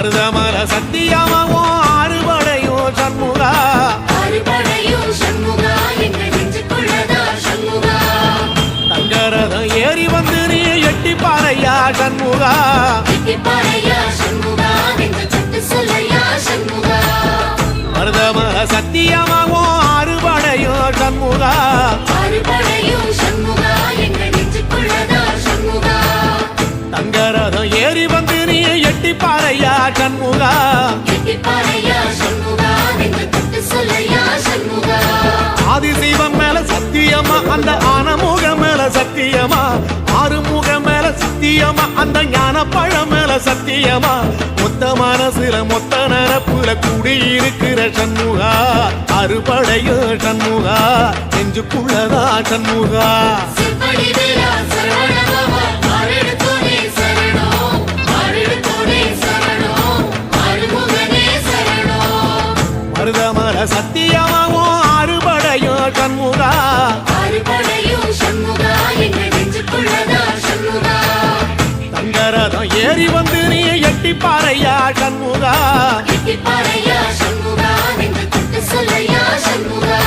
மருதமல சத்தியமாவோ அறுபடையோ சண்முகா அறுபடையோ சண்முகா எங்கள் நெஞ்சுக்குள்ளதா சண்முகா தங்கரதம் ஏறி வந்து நீ எட்டி பாறையா சண்முகா எட்டி பாறையா சண்முகா எங்கள் சட்டு சொல்லையா சண்முகா மருதமல சத்தியமாவோ அறுபடையோ சண்முகா அறுபடையோ சண்முகா எங்கள் நெஞ்சுக்குள்ளதா சண்முகா தங்கரதம் ஏறி வந்து நீ எட்டி பாறையா சண்முகா எட்டி பாறையா சண்முகா எங்கள் சட்டு சொல்லையா சண்முகா ஆதிசைவம் மேல சத்தியமா அந்த ஆனமுக மேல சத்தியமா ஆறுமுக மேல சத்தியமா அந்த ஞான பழம் மேல சத்தியமா மொத்த மனசுல மொத்த நரப்புல குடியிருக்கிற சண்முகா அறுபடையோ சண்முகா நெஞ்சுக்குள்ளதா சண்முகா சிவடிவேலா சரவணபவா ஆரெடுத்தோனே சரணம் ஆரெடுத்தோனே சரணம் ஆறுமுகனே சரணம் மருதமல சத்தியமாவோ அறுபடையோ சண்முகா அறுபடையோ சண்முகா எங்கள் நெஞ்சுக்குள்ளதா சண்முகா தங்கரதம் ஏறி வந்து நீ எட்டி பாறையா சண்முகா எட்டி பாறையா சண்முகா எங்கள் சட்டு சொல்லையா சண்முகா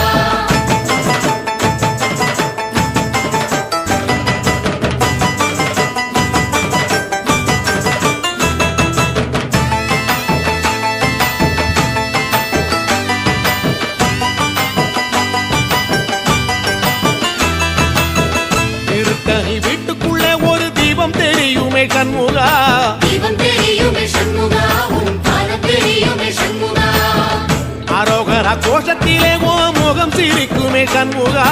திருத்தணி வீட்டுக்குள்ள ஒரு தீபம் தெரியுமே சண்முகா தீபம் தெரியுமே சண்முகா உன் பாதம் தெரியுமே சண்முகா அரோகரா கோஷத்திலே ஓ முகம் சிரிக்குமே சண்முகா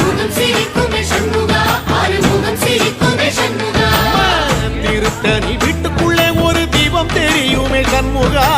முகம் சிரிக்குமே சண்முகா ஆறுமுகம் சிரிக்குமே சண்முகா திருத்தணி வீட்டுக்குள்ளே ஒரு தீபம் தெரியுமே சண்முகா